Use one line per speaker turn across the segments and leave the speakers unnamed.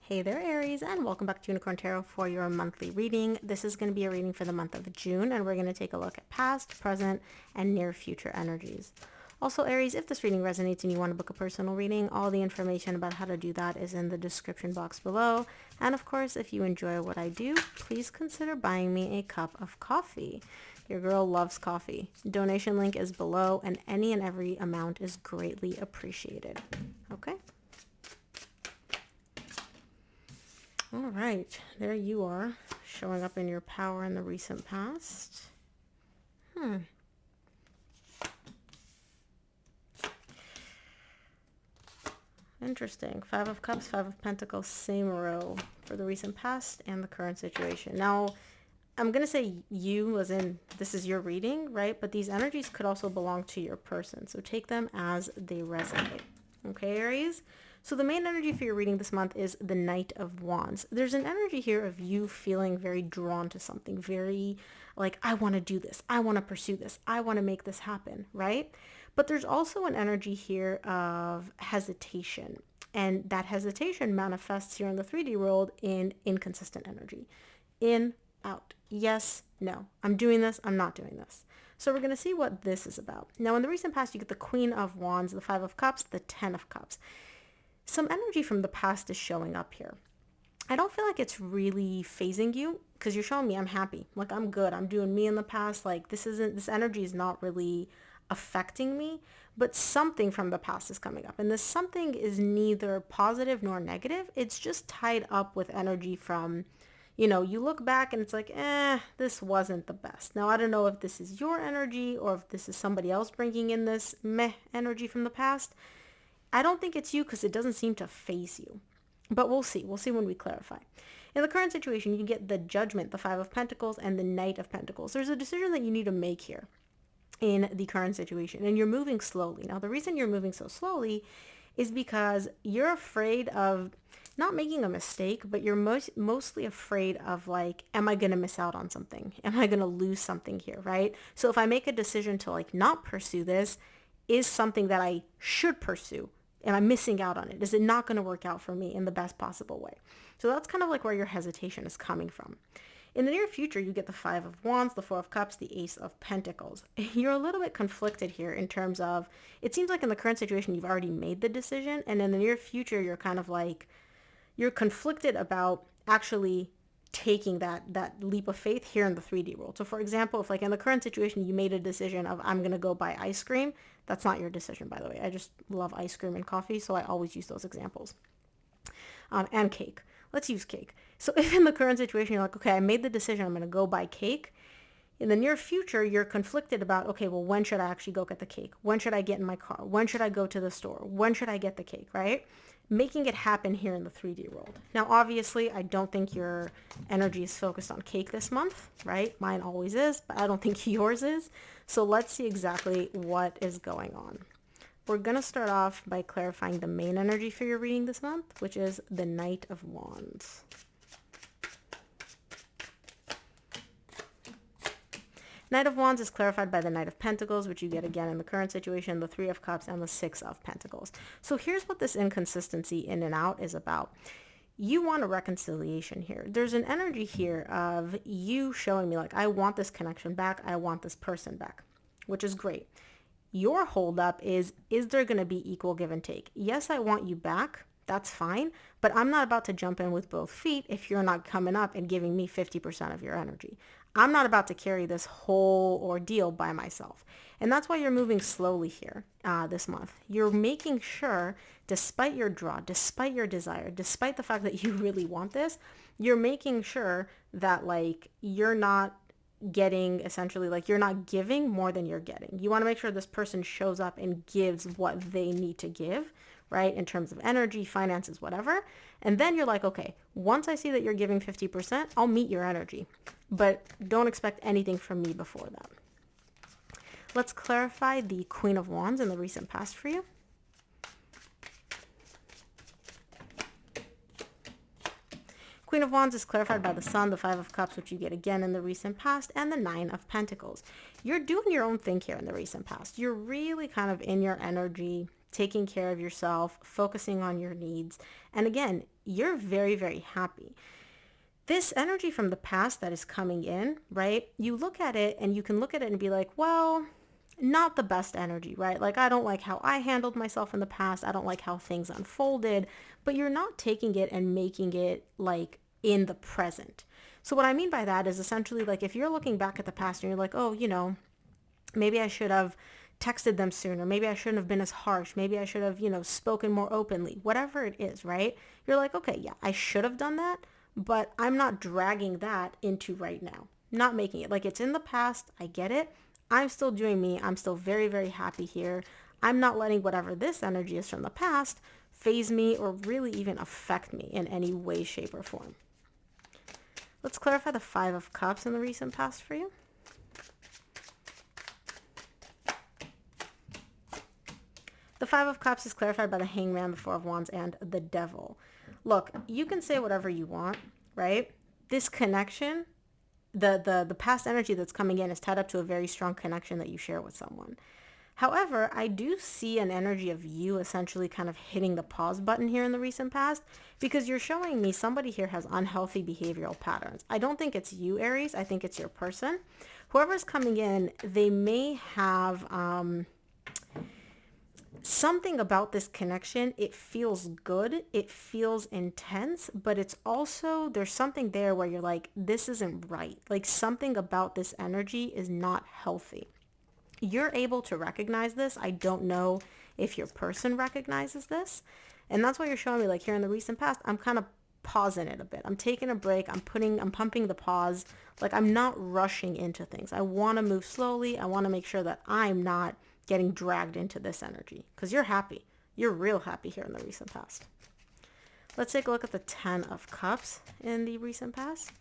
Hey there, Aries, and welcome back to Unicorn Tarot for your monthly reading. This is going to be a reading for the month of June, and we're going to take a look at past, present, and near future energies. Also, Aries, if this reading resonates and you want to book a personal reading, all the information about how to do that is in the description box below. And of course, if you enjoy what I do, please consider buying me a cup of coffee. Your girl loves coffee. Donation link is below, and any and every amount is greatly appreciated. Okay? All right, there you are, showing up in your power in the recent past. Interesting. Five of Cups, Five of Pentacles, same row for the recent past and the current situation. Now, I'm going to say you, as in this is your reading, right? But these energies could also belong to your person. So take them as they resonate. Okay, Aries? So the main energy for your reading this month is the Knight of Wands. There's an energy here of you feeling very drawn to something, very like, I want to do this. I want to pursue this. I want to make this happen, right? But there's also an energy here of hesitation. And that hesitation manifests here in the 3D world in inconsistent energy. In, out. Yes, no. I'm doing this. I'm not doing this. So we're going to see what this is about. Now, in the recent past, you get the Queen of Wands, the Five of Cups, the Ten of Cups. Some energy from the past is showing up here. I don't feel like it's really phasing you because you're showing me I'm happy. Like, I'm good. I'm doing me in the past. Like, this energy is not really affecting me, but something from the past is coming up. And this something is neither positive nor negative. It's just tied up with energy from, you look back and it's like, this wasn't the best. Now, I don't know if this is your energy or if this is somebody else bringing in this meh energy from the past. I don't think it's you because it doesn't seem to phase you. But we'll see. We'll see when we clarify. In the current situation, you get the Judgment, the Five of Pentacles, and the Knight of Pentacles. There's a decision that you need to make here in the current situation, and you're moving slowly. Now, the reason you're moving so slowly is because you're afraid of not making a mistake, but you're mostly afraid of like, am I going to miss out on something? Am I going to lose something here, right? So if I make a decision to like not pursue this, is something that I should pursue. Am I missing out on it? Is it not going to work out for me in the best possible way? So that's kind of like where your hesitation is coming from. In the near future, you get the Five of Wands, the Four of Cups, the Ace of Pentacles. You're a little bit conflicted here in terms of, it seems like in the current situation, you've already made the decision. And in the near future, you're kind of like, you're conflicted about actually taking that leap of faith here in the 3D world. So for example, if like in the current situation, you made a decision of I'm going to go buy ice cream. That's not your decision, by the way. I just love ice cream and coffee, so I always use those examples. And cake. Let's use cake. So if in the current situation, you're like, okay, I made the decision, I'm going to go buy cake. In the near future, you're conflicted about, okay, well, when should I actually go get the cake? When should I get in my car? When should I go to the store? When should I get the cake, right? Making it happen here in the 3D world. Now, obviously, I don't think your energy is focused on cake this month, right? Mine always is, but I don't think yours is. So let's see exactly what is going on. We're going to start off by clarifying the main energy for your reading this month, which is the Knight of Wands. Knight of Wands is clarified by the Knight of Pentacles, which you get again in the current situation, the Three of Cups, and the Six of Pentacles. So here's what this inconsistency in and out is about. You want a reconciliation here. There's an energy here of you showing me like, I want this connection back. I want this person back, which is great. Your holdup is there going to be equal give and take? Yes, I want you back. That's fine. But I'm not about to jump in with both feet if you're not coming up and giving me 50% of your energy. I'm not about to carry this whole ordeal by myself. And that's why you're moving slowly here this month. You're making sure, despite your draw, despite your desire, despite the fact that you really want this, you're making sure that like you're not getting essentially like you're not giving more than you're getting. You want to make sure this person shows up and gives what they need to give, right? In terms of energy, finances, whatever. And then you're like, okay, once I see that you're giving 50%, I'll meet your energy, but don't expect anything from me before that. Let's clarify the Queen of Wands in the recent past for you. Queen of Wands is clarified by the Sun, the Five of Cups, which you get again in the recent past, and the Nine of Pentacles. You're doing your own thing here in the recent past. You're really kind of in your energy taking care of yourself, focusing on your needs. And again, you're very, very happy. This energy from the past that is coming in, right? You look at it and you can look at it and be like, well, not the best energy, right? Like, I don't like how I handled myself in the past. I don't like how things unfolded, but you're not taking it and making it like in the present. So what I mean by that is essentially like if you're looking back at the past and you're like, oh, maybe I should have texted them sooner. Maybe I shouldn't have been as harsh. Maybe I should have, spoken more openly. Whatever it is, right? You're like, okay, yeah, I should have done that, but I'm not dragging that into right now. Not making it like it's in the past. I get it. I'm still doing me. I'm still very, very happy here. I'm not letting whatever this energy is from the past phase me or really even affect me in any way, shape, or form. Let's clarify the Five of Cups in the recent past for you. The Five of Cups is clarified by the Hangman, the Four of Wands, and the Devil. Look, you can say whatever you want, right? This connection, the past energy that's coming in is tied up to a very strong connection that you share with someone. However, I do see an energy of you essentially kind of hitting the pause button here in the recent past because you're showing me somebody here has unhealthy behavioral patterns. I don't think it's you, Aries. I think it's your person. Whoever's coming in, they may have something about this connection. It feels good. It feels intense, but it's also, there's something there where you're like, this isn't right. Like something about this energy is not healthy. You're able to recognize this. I don't know if your person recognizes this. And that's why you're showing me like here in the recent past, I'm kind of pausing it a bit. I'm taking a break. I'm pumping the pause. Like I'm not rushing into things. I want to move slowly. I want to make sure that I'm not getting dragged into this energy because you're happy. You're real happy here in the recent past. Let's take a look at the Ten of Cups in the recent past.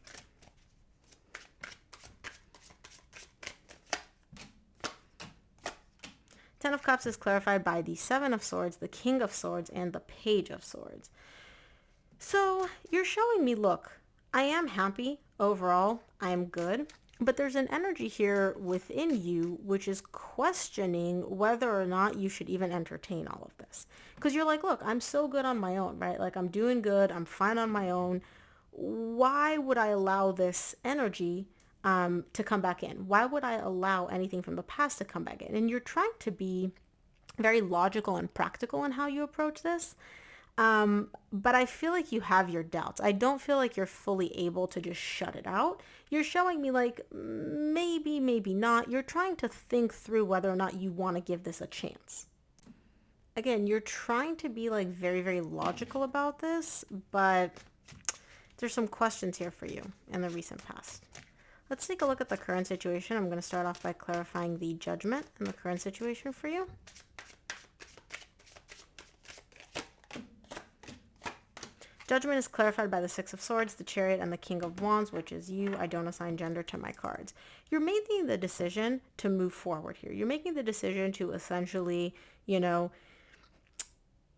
Ten of Cups is clarified by the Seven of Swords, the King of Swords, and the Page of Swords. So you're showing me, look, I am happy overall. I am good. But there's an energy here within you which is questioning whether or not you should even entertain all of this. Because you're like, look, I'm so good on my own, right? Like I'm doing good. I'm fine on my own. Why would I allow this energy to come back in? Why would I allow anything from the past to come back in? And you're trying to be very logical and practical in how you approach this. But I feel like you have your doubts. I don't feel like you're fully able to just shut it out. You're showing me like maybe, maybe not. You're trying to think through whether or not you want to give this a chance. Again, you're trying to be like very, very logical about this, but there's some questions here for you in the recent past. Let's take a look at the current situation. I'm going to start off by clarifying the Judgment in the current situation for you. Judgment is clarified by the Six of Swords, the Chariot, and the King of Wands, which is you. I don't assign gender to my cards. You're making the decision to move forward here. You're making the decision to essentially,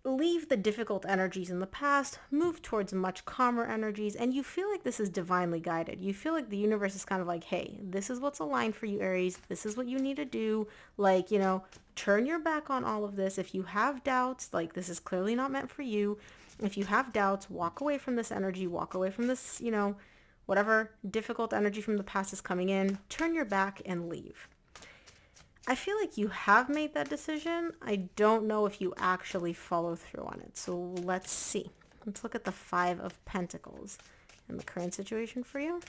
leave the difficult energies in the past, move towards much calmer energies, and you feel like this is divinely guided. You feel like the universe is kind of like, hey, this is what's aligned for you, Aries. This is what you need to do. Like, turn your back on all of this. If you have doubts, like this is clearly not meant for you. If you have doubts, walk away from this energy, walk away from this, whatever difficult energy from the past is coming in, turn your back and leave. I feel like you have made that decision. I don't know if you actually follow through on it. So let's see. Let's look at the Five of Pentacles in the current situation for you.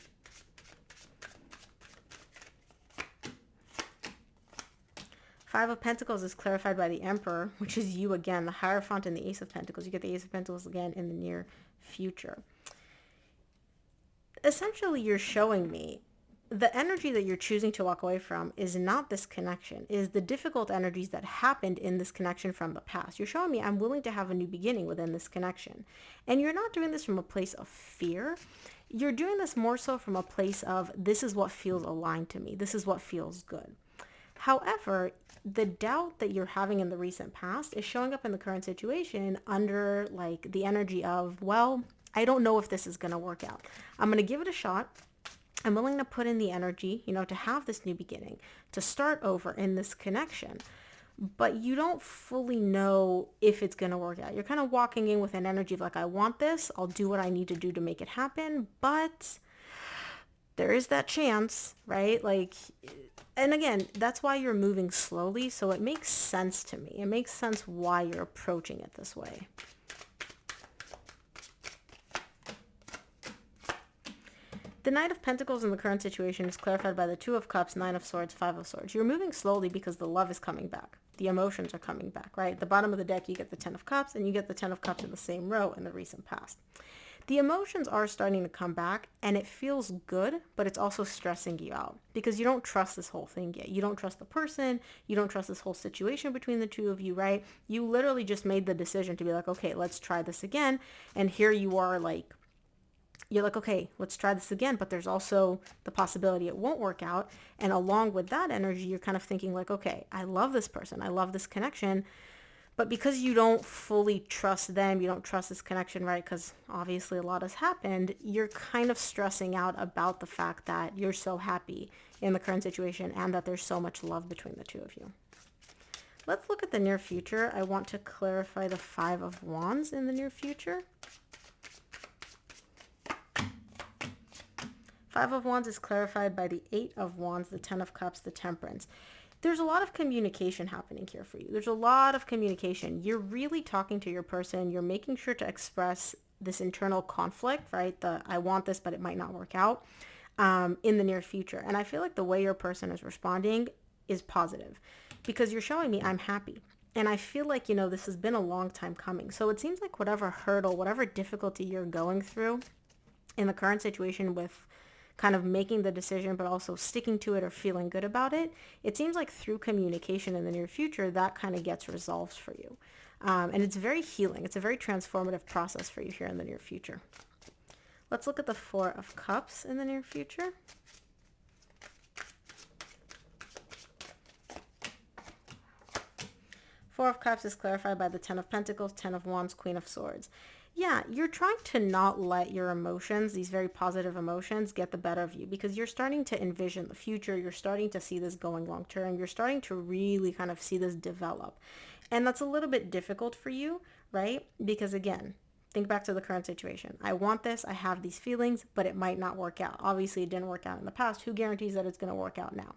Five of Pentacles is clarified by the Emperor, which is you again, the Hierophant and the Ace of Pentacles. You get the Ace of Pentacles again in the near future. Essentially, you're showing me the energy that you're choosing to walk away from is not this connection, is the difficult energies that happened in this connection from the past. You're showing me I'm willing to have a new beginning within this connection. And you're not doing this from a place of fear. You're doing this more so from a place of this is what feels aligned to me. This is what feels good. However, the doubt that you're having in the recent past is showing up in the current situation under like the energy of, well, I don't know if this is going to work out. I'm going to give it a shot. I'm willing to put in the energy, to have this new beginning, to start over in this connection. but you don't fully know if it's going to work out. You're kind of walking in with an energy of like, I want this, I'll do what I need to do to make it happen, but there is that chance, right? Like, and again, that's why you're moving slowly, so it makes sense to me. It makes sense why you're approaching it this way. The Knight of Pentacles in the current situation is clarified by the Two of Cups, Nine of Swords, Five of Swords. You're moving slowly because the love is coming back. The emotions are coming back, right? At the bottom of the deck, you get the Ten of Cups, and you get the Ten of Cups in the same row in the recent past. The emotions are starting to come back, and it feels good, but it's also stressing you out because you don't trust this whole thing yet. You don't trust the person. You don't trust this whole situation between the two of you, right? You literally just made the decision to be like, okay, let's try this again. And here you are like, you're like, okay, let's try this again, but there's also the possibility it won't work out. And along with that energy, you're kind of thinking like, okay, I love this person. I love this connection. But because you don't fully trust them, you don't trust this connection, right? Because obviously a lot has happened. You're kind of stressing out about the fact that you're so happy in the current situation and that there's so much love between the two of you. Let's look at the near future. I want to clarify the Five of Wands in the near future. Five of Wands is clarified by the Eight of Wands, the Ten of Cups, the Temperance. There's a lot of communication happening here for you. There's a lot of communication. You're really talking to your person. You're making sure to express this internal conflict, right? The I want this, but it might not work out in the near future. And I feel like the way your person is responding is positive because you're showing me I'm happy. And I feel like, you know, this has been a long time coming. So it seems like whatever hurdle, whatever difficulty you're going through in the current situation with kind of making the decision, but also sticking to it or feeling good about it, it seems like through communication in the near future, that kind of gets resolved for you. And it's very healing. It's a very transformative process for you here in the near future. Let's look at the Four of Cups in the near future. Four of Cups is clarified by the Ten of Pentacles, Ten of Wands, Queen of Swords. Yeah, you're trying to not let your emotions, these very positive emotions, get the better of you because you're starting to envision the future. You're starting to see this going long term. You're starting to really kind of see this develop. And that's a little bit difficult for you, right? Because again, think back to the current situation. I want this. I have these feelings, but it might not work out. Obviously, it didn't work out in the past. Who guarantees that it's going to work out now?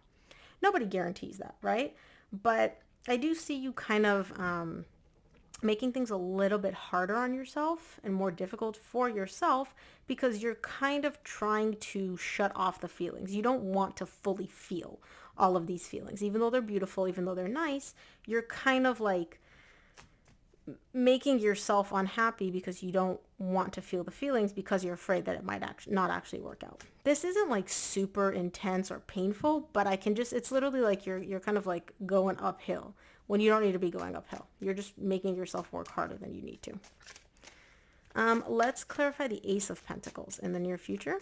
Nobody guarantees that, right? But I do see you kind of making things a little bit harder on yourself and more difficult for yourself because you're kind of trying to shut off the feelings. You don't want to fully feel all of these feelings. Even though they're beautiful, even though they're nice, you're kind of like making yourself unhappy because you don't want to feel the feelings because you're afraid that it might not actually work out. This isn't like super intense or painful, but I can just, it's literally like you're kind of like going uphill when you don't need to be going uphill. You're just making yourself work harder than you need to. Let's clarify the Ace of Pentacles in the near future.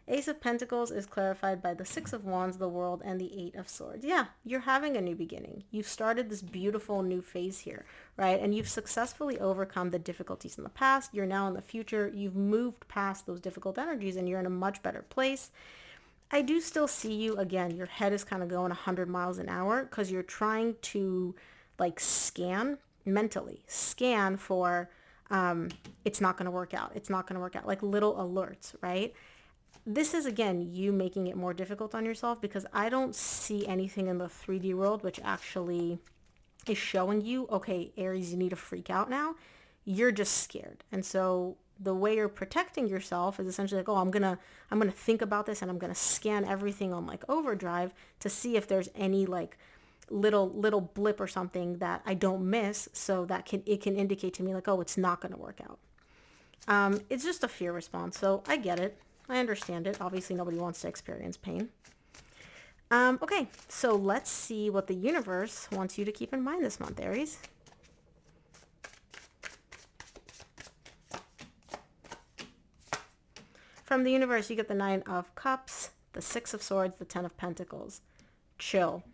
Ace of Pentacles is clarified by the Six of Wands, the World, and the Eight of Swords. Yeah, you're having a new beginning. You've started this beautiful new phase here, right? And you've successfully overcome the difficulties in the past. You're now in the future. You've moved past those difficult energies and you're in a much better place. I do still see you, again, your head is kind of going 100 miles an hour because you're trying to like scan mentally, scan for it's not going to work out. It's not going to work out, like little alerts, right? This is, again, you making it more difficult on yourself because I don't see anything in the 3D world which actually is showing you, okay, Aries, you need to freak out now. You're just scared. And so the way you're protecting yourself is essentially like, oh, I'm gonna think about this and I'm gonna scan everything on like overdrive to see if there's any like little blip or something that I don't miss, so that it can indicate to me like, oh, it's not gonna work out. It's just a fear response, so I get it. I understand it. Obviously, nobody wants to experience pain. Okay, so let's see what the universe wants you to keep in mind this month, Aries. From the universe, you get the Nine of Cups, the Six of Swords, the Ten of Pentacles. Chill.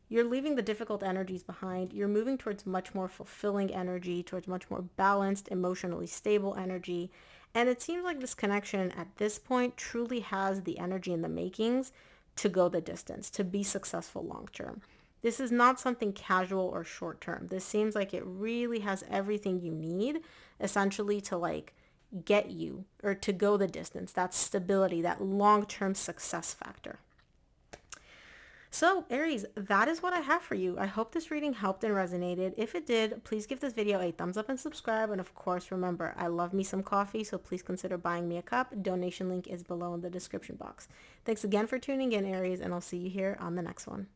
You're leaving the difficult energies behind. You're moving towards much more fulfilling energy, towards much more balanced, emotionally stable energy. And it seems like this connection at this point truly has the energy and the makings to go the distance, to be successful long term. This is not something casual or short term. This seems like it really has everything you need essentially to like get you or to go the distance, that stability, that long-term success factor. So Aries, that is what I have for you. I hope this reading helped and resonated. If it did, please give this video a thumbs up and subscribe. And of course, remember, I love me some coffee, so please consider buying me a cup. Donation link is below in the description box. Thanks again for tuning in, Aries, and I'll see you here on the next one.